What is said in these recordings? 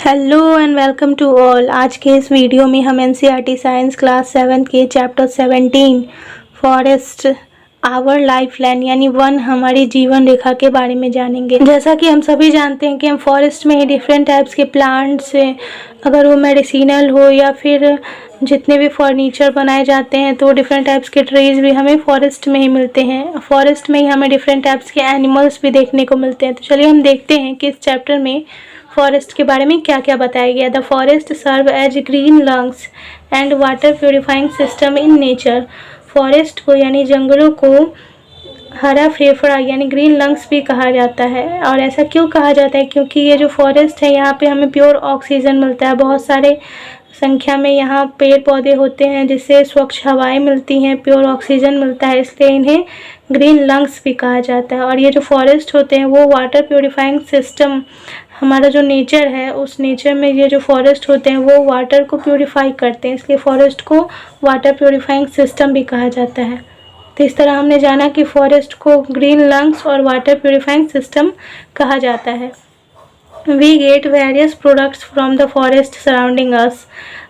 Hello and welcome to all. आज के इस वीडियो में हम एनसीईआरटी साइंस क्लास 7 के chapter 17 forest our lifeline यानी वन हमारी जीवन रेखा के बारे में जानेंगे। जैसा कि हम सभी जानते हैं कि हम फॉरेस्ट में ही डिफरेंट टाइप्स के प्लांट्स, अगर वो मेडिसिनल हो या फिर जितने भी फर्नीचर बनाए जाते हैं तो डिफरेंट टाइप्स के ट्रीज़ भी हमें फॉरेस्ट में ही मिलते हैं। फॉरेस्ट में ही हमें डिफरेंट टाइप्स के एनिमल्स भी देखने को मिलते हैं। तो चलिए हम देखते हैं कि इस चैप्टर में फॉरेस्ट के बारे में क्या क्या बताया गया। The forest serve as green lungs and water purifying system in nature. Forest को यानी जंगलों को हरा फेफड़ा यानी ग्रीन लंग्स भी कहा जाता है। और ऐसा क्यों कहा जाता है? क्योंकि ये जो फॉरेस्ट है यहाँ पे हमें प्योर ऑक्सीजन मिलता है। बहुत सारे संख्या में यहाँ पेड़ पौधे होते हैं जिससे स्वच्छ हवाएं मिलती हैं, प्योर ऑक्सीजन मिलता है, इसलिए इन्हें ग्रीन लंग्स भी कहा जाता है। और ये जो फॉरेस्ट होते हैं वो वाटर प्योरीफाइंग सिस्टम, हमारा जो नेचर है उस नेचर में ये जो फॉरेस्ट होते हैं वो वाटर को प्योरीफाई करते हैं, इसलिए फॉरेस्ट को वाटर प्योरीफाइंग सिस्टम भी कहा जाता है। तो इस तरह हमने जाना कि फॉरेस्ट को ग्रीन लंग्स और वाटर प्योरीफाइंग सिस्टम कहा जाता है। We get various products from the forest surrounding us.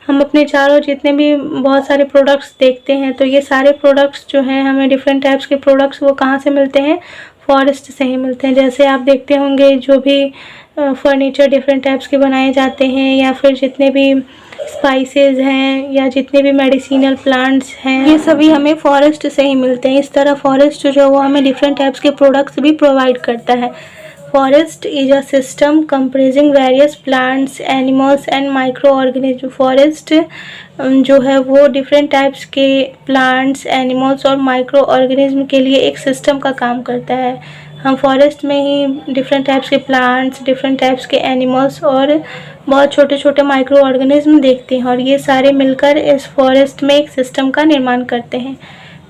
हम अपने चारों जितने भी बहुत सारे प्रोडक्ट्स देखते हैं तो ये सारे प्रोडक्ट्स जो हैं हमें डिफरेंट टाइप्स के प्रोडक्ट्स वो कहाँ से मिलते हैं? फॉरेस्ट से ही मिलते हैं। जैसे आप देखते होंगे जो भी फर्नीचर डिफरेंट टाइप्स के बनाए जाते हैं या फिर जितने भी स्पाइसेस हैं या जितने भी मेडिसिनल प्लांट्स हैं ये सभी हमें फॉरेस्ट से ही मिलते हैं। इस तरह फॉरेस्ट जो है वो हमें डिफरेंट टाइप्स के प्रोडक्ट्स भी प्रोवाइड करता है। Forest is a system comprising various plants, animals and micro organism. Forest जो है वो डिफरेंट टाइप्स के प्लांट्स, एनिमल्स और माइक्रो ऑर्गेनिज्म के लिए एक सिस्टम का काम करता है। हम फॉरेस्ट में ही डिफरेंट टाइप्स के प्लांट्स, डिफरेंट टाइप्स के एनिमल्स और बहुत छोटे छोटे माइक्रो ऑर्गेनिज्म देखते हैं और ये सारे मिलकर इस फॉरेस्ट में एक सिस्टम का निर्माण करते हैं।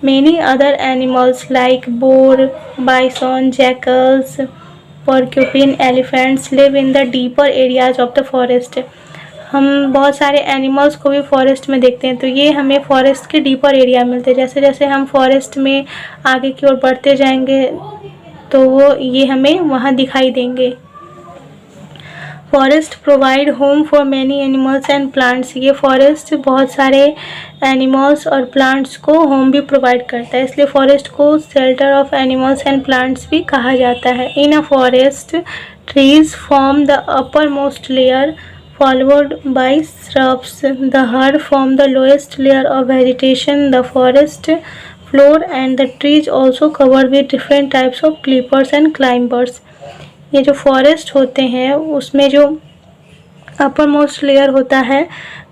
Many other animals like bore, bison, jackals, porcupine, elephants live in the deeper areas of the forest। हम बहुत सारे एनिमल्स को भी फॉरेस्ट में देखते हैं तो ये हमें फॉरेस्ट के डीपर एरिया मिलते हैं। जैसे जैसे हम फॉरेस्ट में आगे की ओर बढ़ते जाएंगे तो वो ये हमें वहाँ दिखाई देंगे। Forest provide home for many animals and plants. ये फॉरेस्ट बहुत सारे एनिमल्स और प्लांट्स को होम भी प्रोवाइड करता है, इसलिए फॉरेस्ट को shelter of animals and plants भी कहा जाता है। In a forest trees form the upper most layer followed by shrubs. The herb form the lowest layer of vegetation. The forest floor and the trees also cover with different types of creepers and climbers. ये जो forest होते हैं उसमें जो अपर most layer होता है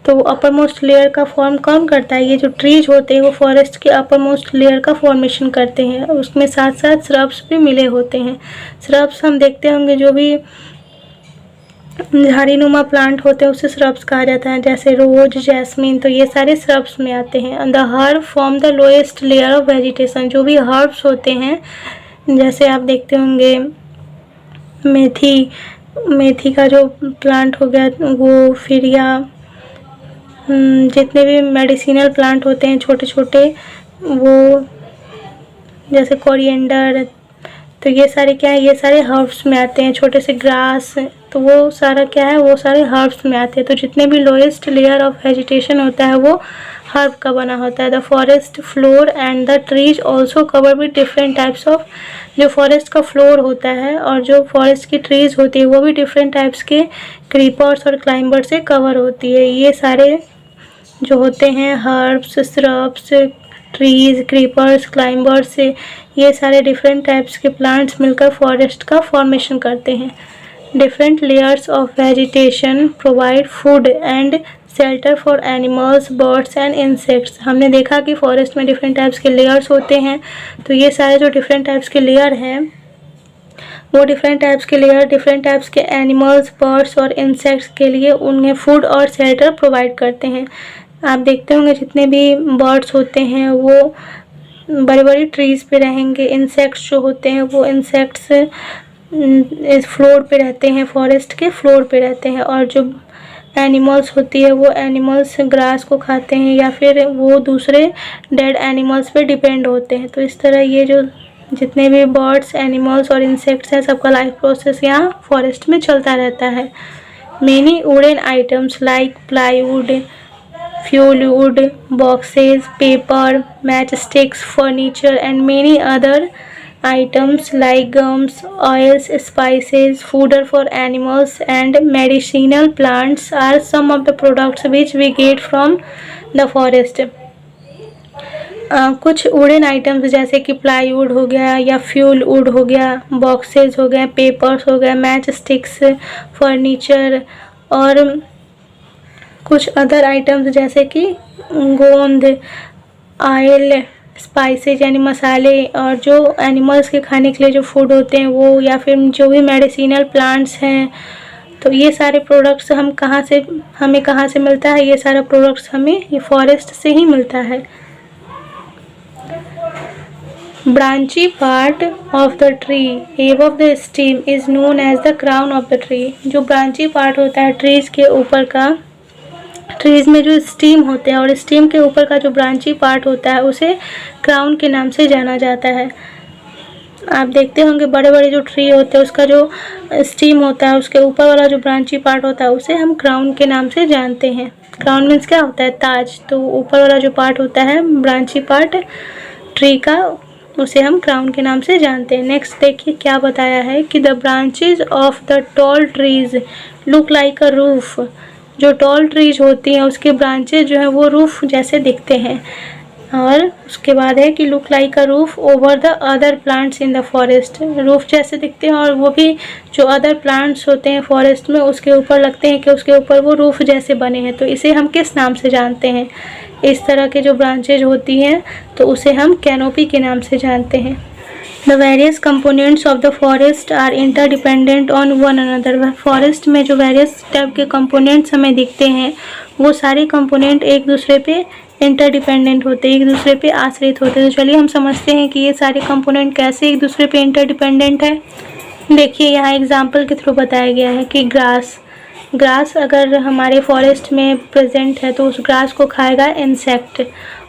तो अपर most layer का फॉर्म कौन करता है? ये जो ट्रीज होते हैं वो फॉरेस्ट के अपर मोस्ट लेयर का फॉर्मेशन करते हैं। उसमें साथ साथ श्रब्स भी मिले होते हैं। श्रब्स हम देखते होंगे जो भी झाड़ीनुमा प्लांट होते हैं उसे श्रब्स कहा जाता है, जैसे रोज, जैस्मिन, तो ये सारे श्रब्स में आते हैं। The herb form the lowest layer of vegetation. जो भी हर्ब्स होते हैं जैसे आप देखते होंगे मेथी का जो प्लांट हो गया वो, फिर या जितने भी मेडिसिनल प्लांट होते हैं छोटे छोटे वो, जैसे कोरिएंडर, तो ये सारे क्या है? ये सारे हर्ब्स में आते हैं। छोटे से ग्रास, तो वो सारा क्या है? वो सारे हर्ब्स में आते हैं। तो जितने भी लोएस्ट लेयर ऑफ वेजिटेशन होता है वो हर्ब का बना होता है। The forest floor and the trees also cover with different types of. जो फॉरेस्ट का फ्लोर होता है और जो फॉरेस्ट की ट्रीज होती है वो भी डिफरेंट टाइप्स के क्रीपर्स और क्लाइंबर्स से कवर होती है। ये सारे जो होते हैं herbs, shrubs, trees, creepers, climbers, ये सारे डिफरेंट टाइप्स के प्लांट्स मिलकर फॉरेस्ट का फॉर्मेशन करते हैं। Different layers of vegetation provide food and shelter for animals, birds and insects. हमने देखा कि फॉरेस्ट में डिफरेंट टाइप्स के लेयर्स होते हैं तो ये सारे जो डिफरेंट टाइप्स के लेयर हैं वो डिफरेंट टाइप्स के लेयर डिफरेंट टाइप्स के एनिमल्स, बर्ड्स और इंसेक्ट्स के लिए उन्हें फूड और शेल्टर प्रोवाइड करते हैं। आप देखते होंगे जितने भी बर्ड्स होते हैं वो बड़ी बड़ी ट्रीज़ पे रहेंगे। इंसेक्ट्स जो होते हैं वो इंसेक्ट्स इस फ्लोर पे रहते हैं, फॉरेस्ट के फ्लोर पे रहते हैं। और जो एनिमल्स होती है वो एनिमल्स ग्रास को खाते हैं या फिर वो दूसरे डेड एनिमल्स पे डिपेंड होते हैं। तो इस तरह ये जो जितने भी बर्ड्स, एनिमल्स और इंसेक्ट्स हैं सबका लाइफ प्रोसेस यहाँ फॉरेस्ट में चलता रहता है। Many wooden items like plywood, fuel wood, boxes, paper, matchsticks, furniture, and many other items like gums, oils, spices, fodder for animals, and medicinal plants are some of the products which we get from the forest. कुछ wooden items जैसे कि plywood हो गया या fuel wood हो गया, boxes हो गए, पेपर्स हो गए, मैच स्टिक्स, फर्नीचर और कुछ अदर आइटम्स जैसे कि गोंद, ऑयल, स्पाइसेज यानी मसाले और जो एनिमल्स के खाने के लिए जो फूड होते हैं वो, या फिर जो भी मेडिसिनल प्लांट्स हैं। तो ये सारे प्रोडक्ट्स हमें कहाँ से मिलता है? ये सारा प्रोडक्ट्स हमें ये फॉरेस्ट से ही मिलता है। Branchy part of the tree above the stem is known as the crown of the tree. जो ब्रांची पार्ट होता है ट्रीज के ऊपर का, ट्रीज में जो स्टीम होते हैं और स्टीम के ऊपर का जो ब्रांची पार्ट होता है उसे क्राउन के नाम से जाना जाता है। आप देखते होंगे बड़े बड़े जो ट्री होते हैं उसका जो स्टीम होता है उसके ऊपर वाला जो ब्रांची पार्ट होता है उसे हम क्राउन के नाम से जानते हैं। क्राउन मीन्स क्या होता है? ताज। तो ऊपर वाला जो पार्ट होता है ब्रांची पार्ट ट्री का, उसे हम क्राउन के नाम से जानते हैं। नेक्स्ट देखिए क्या बताया है कि the branches of the tall trees look like a roof. जो टॉल ट्रीज होती हैं उसके ब्रांचेज जो है वो रूफ जैसे दिखते हैं। और उसके बाद है कि look like a roof over the other plants in the forest. Roof जैसे दिखते हैं और वो भी जो अदर प्लांट्स होते हैं फॉरेस्ट में उसके ऊपर लगते हैं कि उसके ऊपर वो रूफ जैसे बने हैं। तो इसे हम किस नाम से जानते हैं? इस तरह के जो ब्रांचेज होती हैं तो उसे हम कैनोपी के नाम से जानते हैं। The various components of the forest are interdependent on one another. Forest में जो वेरियस टाइप के कंपोनेंट्स हमें दिखते हैं वो सारे कंपोनेंट एक दूसरे पे इंटरडिपेंडेंट होते हैं, एक दूसरे पे आश्रित होते हैं। तो चलिए हम समझते हैं कि ये सारे कंपोनेंट कैसे एक दूसरे पे इंटरडिपेंडेंट है। देखिए यहाँ एग्जांपल के थ्रू बताया गया है कि ग्रास अगर हमारे फॉरेस्ट में प्रेजेंट है तो उस ग्रास को खाएगा इंसेक्ट,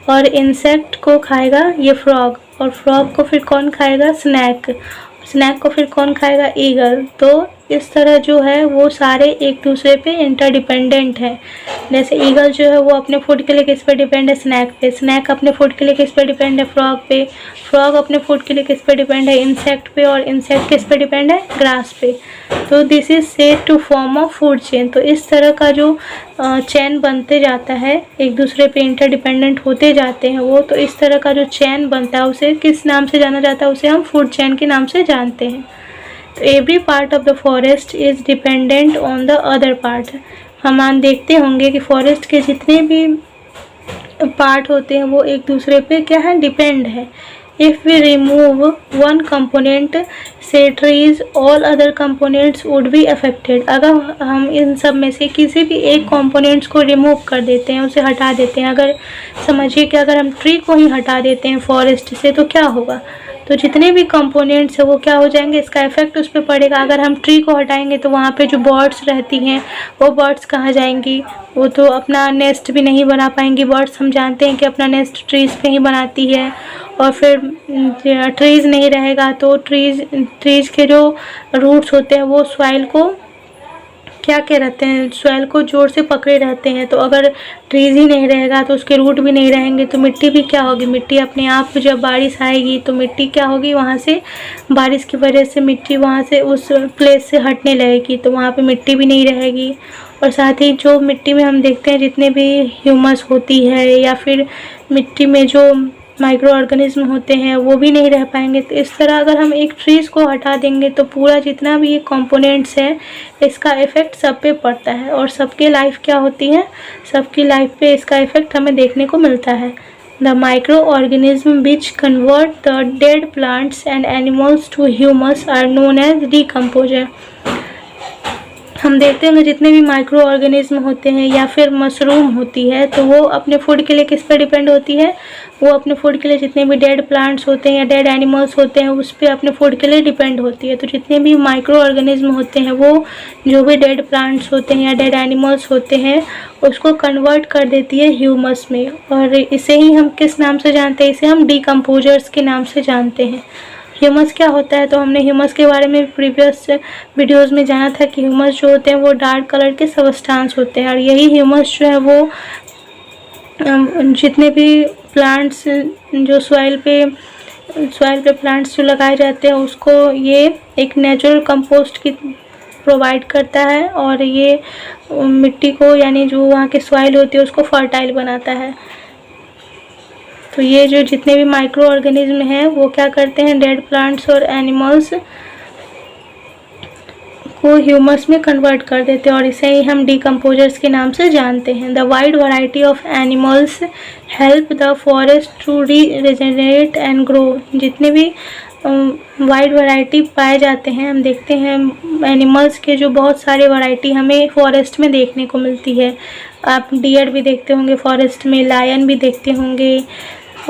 और इंसेक्ट को खाएगा ये फ्रॉग, और फ्रॉग को फिर कौन खाएगा? स्नैक को फिर कौन खाएगा? ईगल। तो इस तरह जो है वो सारे एक दूसरे पे इंटरडिपेंडेंट है। जैसे ईगल जो है वो अपने फूड के लिए किस पे डिपेंड है? स्नैक पे। स्नैक अपने फूड के लिए किस पे डिपेंड है? फ्रॉग पे। फ्रॉग अपने फूड के लिए किस पे डिपेंड है? इंसेक्ट पे। और इंसेक्ट किस पे डिपेंड है? ग्रास पे। तो this is said to form a food chain. तो इस तरह का जो चैन बनते जाता है, एक दूसरे पे इंटरडिपेंडेंट होते जाते हैं वो, तो इस तरह का जो चैन बनता है उसे किस नाम से जाना जाता है? उसे हम फूड चैन के नाम से जानते हैं। तो every part of the forest is dependent on the other part. हम देखते होंगे कि फॉरेस्ट के जितने भी पार्ट होते हैं वो एक दूसरे पे क्या है? डिपेंड है। If we remove one component से trees all other components would be affected. अगर हम इन सब में से किसी भी एक कंपोनेंट्स को रिमूव कर देते हैं, उसे हटा देते हैं, अगर समझिए कि अगर हम ट्री को ही हटा देते हैं फॉरेस्ट से तो क्या होगा? तो जितने भी कंपोनेंट्स है वो क्या हो जाएंगे? इसका इफेक्ट उस पर पड़ेगा। अगर हम ट्री को हटाएंगे तो वहाँ पे जो बर्ड्स रहती हैं वो बर्ड्स कहाँ जाएंगी? वो तो अपना नेस्ट भी नहीं बना पाएंगी। बर्ड्स हम जानते हैं कि अपना नेस्ट ट्रीज़ पे ही बनाती है। और फिर ट्रीज़ नहीं रहेगा तो ट्रीज़ के जो रूट्स होते हैं वो सॉइल को क्या रहते हैं? सॉइल को जोर से पकड़े रहते हैं। तो अगर ट्रीज़ ही नहीं रहेगा तो उसके रूट भी नहीं रहेंगे तो मिट्टी भी क्या होगी? मिट्टी अपने आप जब बारिश आएगी तो मिट्टी क्या होगी? वहाँ से बारिश की वजह से मिट्टी वहाँ से उस प्लेस से हटने लगेगी, तो वहाँ पे मिट्टी भी नहीं रहेगी। और साथ ही जो मिट्टी में हम देखते हैं जितने भी ह्यूमस होती है या फिर मिट्टी में जो माइक्रो ऑर्गेनिज्म होते हैं वो भी नहीं रह पाएंगे। तो इस तरह अगर हम एक ट्रीज़ को हटा देंगे तो पूरा जितना भी ये कंपोनेंट्स है इसका इफ़ेक्ट सब पे पड़ता है और सबके लाइफ क्या होती है? सबकी लाइफ पे इसका इफ़ेक्ट हमें देखने को मिलता है। The microorganism which convert the dead plants and animals to humus are known as decomposer. हम देखते हैं जितने भी माइक्रो ऑर्गेनिज्म होते हैं या फिर मशरूम होती है तो वो अपने फूड के लिए किस पर डिपेंड होती है? वो अपने फूड के लिए जितने भी डेड प्लांट्स होते हैं या डेड एनिमल्स होते हैं उस पर अपने फूड के लिए डिपेंड होती है। तो जितने भी माइक्रो ऑर्गेनिज्म होते हैं वो जो भी डेड प्लांट्स होते हैं या डेड एनिमल्स होते हैं उसको कन्वर्ट कर देती है ह्यूमस में। और इसे ही हम किस नाम से जानते हैं? इसे हम डिकम्पोजर्स के नाम से जानते हैं। ह्यूमस क्या होता है, तो हमने ह्यूमस के बारे में प्रीवियस वीडियोस में जाना था कि ह्यूमस जो होते हैं वो डार्क कलर के सबस्टांस होते हैं, और यही ह्यूमस जो है वो जितने भी प्लांट्स जो सॉइल पे प्लांट्स जो लगाए जाते हैं उसको ये एक नेचुरल कंपोस्ट की प्रोवाइड करता है, और ये मिट्टी को यानी जो वहाँ की सॉइल होती है उसको फर्टाइल बनाता है। तो ये जो जितने भी माइक्रो ऑर्गेनिज्म हैं वो क्या करते हैं, डेड प्लांट्स और एनिमल्स को ह्यूमस में कन्वर्ट कर देते हैं, और इसे ही हम डिकम्पोजर्स के नाम से जानते हैं। The wide variety of animals help the forest to regenerate and grow. जितने भी वाइड वैरायटी पाए जाते हैं, हम देखते हैं एनिमल्स के जो बहुत सारे वैरायटी हमें फॉरेस्ट में देखने को मिलती है। आप डियर भी देखते होंगे फॉरेस्ट में, लायन भी देखते होंगे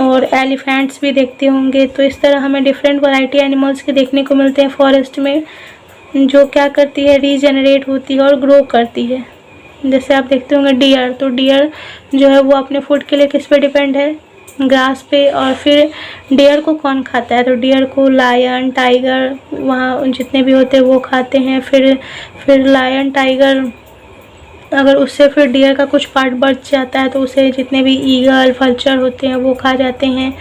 और एलिफेंट्स भी देखते होंगे। तो इस तरह हमें डिफरेंट वैरायटी एनिमल्स के देखने को मिलते हैं फॉरेस्ट में, जो क्या करती है, रीजनरेट होती है और ग्रो करती है। जैसे आप देखते होंगे डियर, तो डियर जो है वो अपने फूड के लिए किस पे डिपेंड है, ग्रास पे। और फिर डियर को कौन खाता है, तो डियर को लायन, टाइगर, वहाँ जितने भी होते हैं वो खाते हैं। फिर लायन, टाइगर, अगर उससे फिर डियर का कुछ पार्ट बच जाता है तो उसे जितने भी ईगल, वल्चर होते हैं वो खा जाते हैं।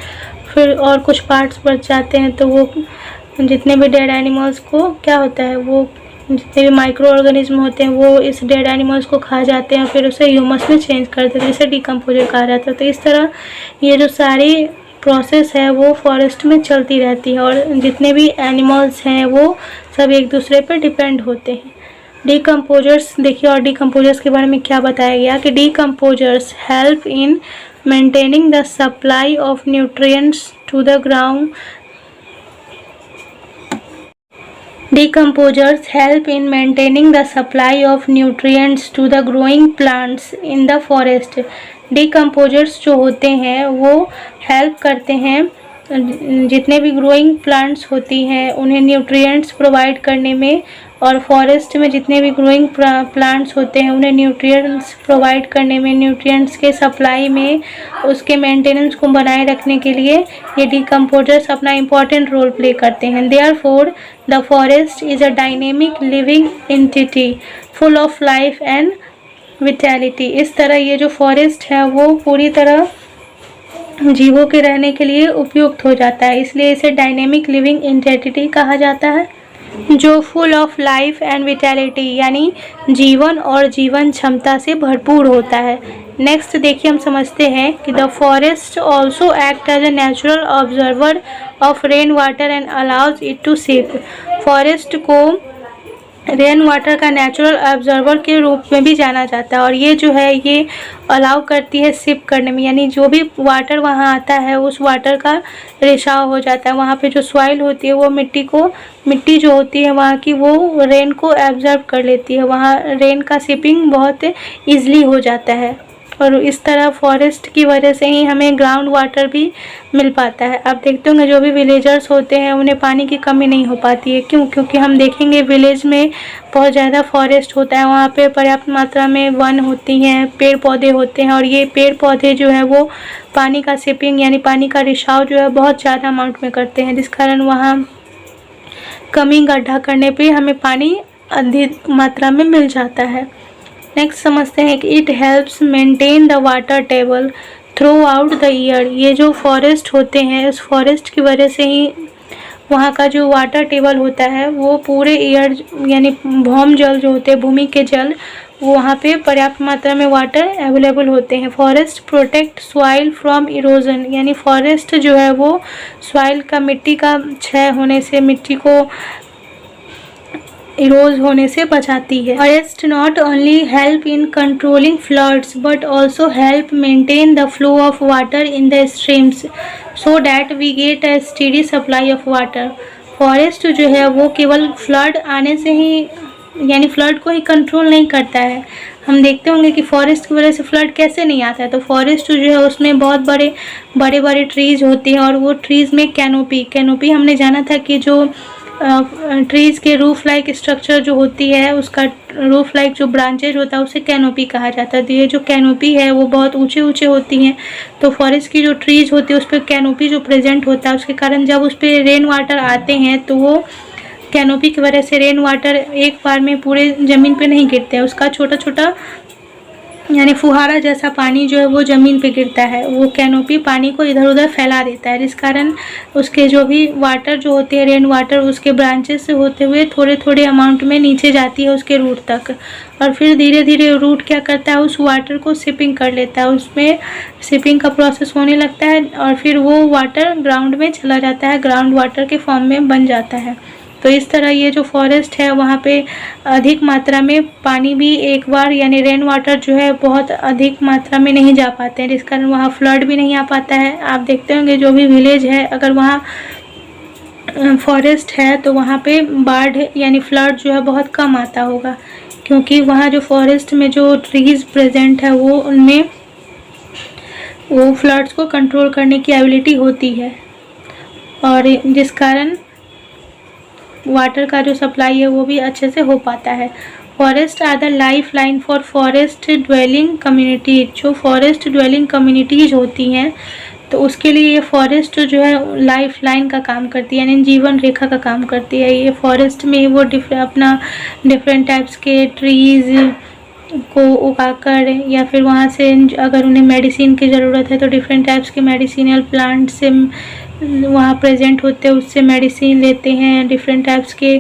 फिर और कुछ पार्ट्स बच जाते हैं तो वो जितने भी डेड एनिमल्स को क्या होता है, वो जितने भी माइक्रो ऑर्गेनिज्म होते हैं वो इस डेड एनिमल्स को खा जाते हैं, फिर उसे ह्यूमस में चेंज कर देते हैं, जिसे डिकम्पोजर कहा जाता है। तो इस तरह ये जो सारी प्रोसेस है वो फॉरेस्ट में चलती रहती है, और जितने भी एनिमल्स हैं वो सब एक दूसरे पर डिपेंड होते हैं। डिकम्पोजर्स देखिए, और डिकम्पोजर्स के बारे में क्या बताया गया कि decomposers help in maintaining the supply of nutrients to the ground. Decomposers help in maintaining the supply of nutrients to the growing plants in the forest. Decomposers जो होते हैं वो हेल्प करते हैं जितने भी ग्रोइंग प्लांट्स होती हैं उन्हें न्यूट्रिएंट्स प्रोवाइड करने में, और फॉरेस्ट में जितने भी ग्रोइंग प्लांट्स होते हैं उन्हें न्यूट्रिएंट्स प्रोवाइड करने में, न्यूट्रिएंट्स के सप्लाई में, उसके मेंटेनेंस को बनाए रखने के लिए ये डिकम्पोजर्स अपना इम्पॉर्टेंट रोल प्ले करते हैं। Therefore the forest is a dynamic living entity full of life and vitality. इस तरह ये जो फॉरेस्ट है वो पूरी तरह जीवों के रहने के लिए उपयुक्त हो जाता है, इसलिए इसे डायनेमिक लिविंग एंटिटी कहा जाता है, जो full of life and vitality यानी जीवन और जीवन क्षमता से भरपूर होता है। नेक्स्ट देखिए, हम समझते हैं कि the forest also act as a natural observer of rain water and allows it to sip. Forest को रेन वाटर का नेचुरल ऑब्जर्वर के रूप में भी जाना जाता है, और ये जो है ये अलाउ करती है सिप करने में, यानी जो भी वाटर वहाँ आता है उस वाटर का रिसाव हो जाता है। वहाँ पे जो सॉइल होती है वो मिट्टी जो होती है वहाँ की वो रेन को एब्जर्व कर लेती है, वहाँ रेन का सिपिंग बहुत ईजिली हो जाता है, और इस तरह फॉरेस्ट की वजह से ही हमें ग्राउंड वाटर भी मिल पाता है। आप देखते होंगे जो भी विलेजर्स होते हैं उन्हें पानी की कमी नहीं हो पाती है, क्यों? क्योंकि हम देखेंगे विलेज में बहुत ज़्यादा फॉरेस्ट होता है, वहाँ पे पर्याप्त मात्रा में वन होती हैं, पेड़ पौधे होते हैं, और ये पेड़ पौधे जो है वो पानी का सिपिंग यानी पानी का रिसाव जो है बहुत ज़्यादा अमाउंट में करते हैं, जिस कारण वहाँ कमी गड्ढा करने पे हमें पानी अधिक मात्रा में मिल जाता है। नेक्स्ट समझते हैं कि it helps maintain the water table through out the year. ये जो फॉरेस्ट होते हैं इस फॉरेस्ट की वजह से ही वहाँ का जो वाटर टेबल होता है वो पूरे ईयर यानी भौम जल जो होते हैं, भूमि के जल, वो वहाँ पे पर्याप्त मात्रा में वाटर अवेलेबल होते हैं। Forest protect soil from erosion, यानी फॉरेस्ट जो है वो सॉइल का, मिट्टी का क्षय होने से, मिट्टी को इरोज होने से बचाती है। Forest not only help in controlling floods but also help maintain the flow of water in the streams so that we get a steady supply of water. Forest जो है वो केवल फ्लड आने से ही यानी फ्लड को ही कंट्रोल नहीं करता है। हम देखते होंगे कि फॉरेस्ट की वजह से फ्लड कैसे नहीं आता है, तो फॉरेस्ट जो है उसमें बहुत बड़े बड़े ट्रीज होते हैं, और वो ट्रीज़ में कैनोपी हमने जाना था कि जो ट्रीज़ के रूफ लाइक स्ट्रक्चर जो होती है, उसका रूफ लाइक जो ब्रांचेज होता है उसे कैनोपी कहा जाता है। तो ये जो कैनोपी है वो बहुत ऊंचे ऊंचे होती हैं। तो फॉरेस्ट की जो ट्रीज़ होती है उस पर कैनोपी जो प्रेजेंट होता है, उसके कारण जब उस पर रेन वाटर आते हैं तो वो कैनोपी की वजह से रेन वाटर एक बार में पूरे ज़मीन पे नहीं गिरते हैं, उसका छोटा छोटा यानी फुहारा जैसा पानी जो है वो ज़मीन पे गिरता है। वो कैनोपी पानी को इधर उधर फैला देता है, जिस कारण उसके जो भी वाटर जो होते हैं, रेन वाटर, उसके ब्रांचेस से होते हुए थोड़े थोड़े अमाउंट में नीचे जाती है उसके रूट तक, और फिर धीरे धीरे रूट क्या करता है, उस वाटर को सिपिंग कर लेता है, उसमें सिपिंग का प्रोसेस होने लगता है और फिर वो वाटर ग्राउंड में चला जाता है, ग्राउंड वाटर के फॉर्म में बन जाता है। तो इस तरह ये जो फॉरेस्ट है वहाँ पे अधिक मात्रा में पानी भी एक बार यानी रेन वाटर जो है बहुत अधिक मात्रा में नहीं जा पाते हैं, जिस कारण वहाँ फ्लड भी नहीं आ पाता है। आप देखते होंगे जो भी विलेज है, अगर वहाँ फॉरेस्ट है तो वहाँ पे बाढ़ यानी फ्लड जो है बहुत कम आता होगा, क्योंकि वहाँ जो फॉरेस्ट में जो ट्रीज़ प्रेजेंट है वो उनमें वो फ्लड्स को कंट्रोल करने की एबिलिटी होती है, और जिस कारण वाटर का जो सप्लाई है वो भी अच्छे से हो पाता है। Forest are the lifeline for forest dwelling community. जो फॉरेस्ट ड्वेलिंग कम्युनिटीज़ होती हैं तो उसके लिए ये फॉरेस्ट जो है लाइफ लाइन का काम करती है, यानी जीवन रेखा का काम करती है। ये फॉरेस्ट में वो अपना डिफरेंट टाइप्स के ट्रीज़ को उगाकर या फिर वहाँ से अगर उन्हें मेडिसिन की ज़रूरत है तो डिफरेंट टाइप्स के मेडिसिनल प्लांट से वहाँ प्रेजेंट होते हैं, उससे मेडिसिन लेते हैं। डिफरेंट टाइप्स के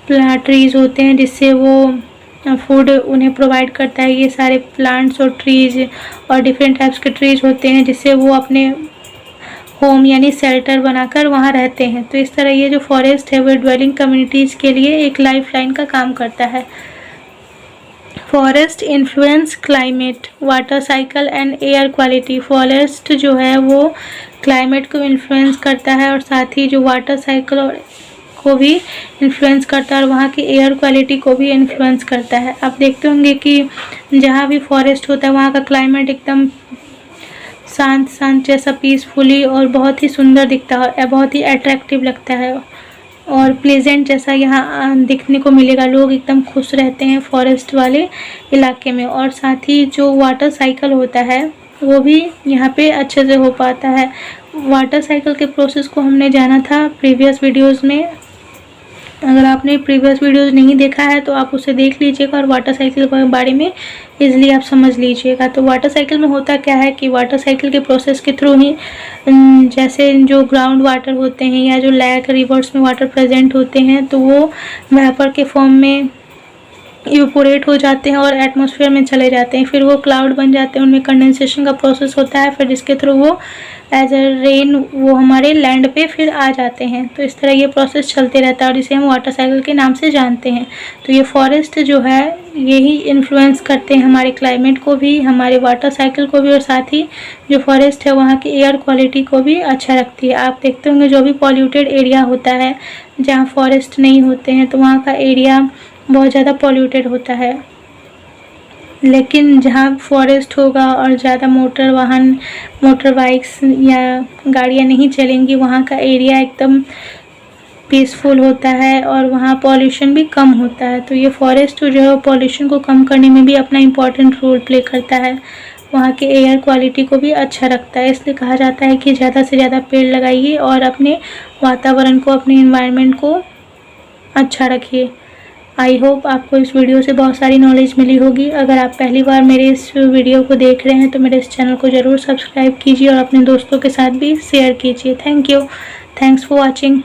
ट्रीज़ होते हैं जिससे वो फूड उन्हें प्रोवाइड करता है, ये सारे प्लांट्स और ट्रीज़, और डिफरेंट टाइप्स के ट्रीज़ होते हैं जिससे वो अपने होम यानी शेल्टर बनाकर वहाँ रहते हैं। तो इस तरह ये जो फॉरेस्ट है वो ड्वेलिंग कम्युनिटीज़ के लिए एक लाइफ लाइन का काम करता है। Forest influence climate, water cycle and air quality. Forest जो है वो क्लाइमेट को इन्फ्लुएंस करता है और साथ ही जो वाटर साइकिल को भी इन्फ्लुएंस करता है और वहाँ की एयर क्वालिटी को भी इन्फ्लुएंस करता है। आप देखते होंगे कि जहाँ भी फॉरेस्ट होता है वहाँ का क्लाइमेट एकदम शांत शांत जैसा पीसफुली और बहुत ही सुंदर दिखता है और बहुत ही अट्रैक्टिव लगता है और प्लेजेंट जैसा यहाँ दिखने को मिलेगा। लोग एकदम खुश रहते हैं फॉरेस्ट वाले इलाके में। और साथ ही जो वाटर साइकिल होता है वो भी यहाँ पे अच्छे से हो पाता है। वाटर साइकिल के प्रोसेस को हमने जाना था प्रीवियस वीडियोस में। अगर आपने प्रीवियस वीडियोस नहीं देखा है तो आप उसे देख लीजिएगा और वाटर साइकिल के बारे में इजीली आप समझ लीजिएगा। तो वाटर साइकिल में होता क्या है कि वाटर साइकिल के प्रोसेस के थ्रू ही जैसे जो ग्राउंड वाटर होते हैं या जो लेक रिवर्स में वाटर प्रेजेंट होते हैं तो वो वेपर के फॉर्म में इवेपोरेट हो जाते हैं और एटमॉस्फेयर में चले जाते हैं। फिर वो क्लाउड बन जाते हैं, उनमें कंडेंसेशन का प्रोसेस होता है, फिर जिसके थ्रू वो एज अ रेन वो हमारे लैंड पे फिर आ जाते हैं। तो इस तरह ये प्रोसेस चलते रहता है और इसे हम वाटर साइकिल के नाम से जानते हैं। तो ये फॉरेस्ट जो है यही इन्फ्लुएंस करते हैं हमारे क्लाइमेट को भी, हमारे वाटर साइकिल को भी, और साथ ही जो फॉरेस्ट है वहाँ की एयर क्वालिटी को भी अच्छा रखती है। आप देखते होंगे जो भी पॉल्यूटेड एरिया होता है जहाँ फॉरेस्ट नहीं होते हैं तो वहाँ का एरिया बहुत ज़्यादा पॉल्यूटेड होता है, लेकिन जहाँ फॉरेस्ट होगा और ज़्यादा मोटर वाहन, मोटर बाइक्स या गाड़ियाँ नहीं चलेंगी, वहाँ का एरिया एकदम पीसफुल होता है और वहाँ पॉल्यूशन भी कम होता है। तो ये फॉरेस्ट जो है पॉल्यूशन को कम करने में भी अपना इम्पॉर्टेंट रोल प्ले करता है, वहाँ के एयर क्वालिटी को भी अच्छा रखता है। इसलिए कहा जाता है कि ज़्यादा से ज़्यादा पेड़ लगाइए और अपने वातावरण को, अपने इन्वायरमेंट को अच्छा रखिए। आई होप आपको इस वीडियो से बहुत सारी नॉलेज मिली होगी। अगर आप पहली बार मेरे इस वीडियो को देख रहे हैं तो मेरे इस चैनल को ज़रूर सब्सक्राइब कीजिए और अपने दोस्तों के साथ भी शेयर कीजिए। Thank you, thanks for watching.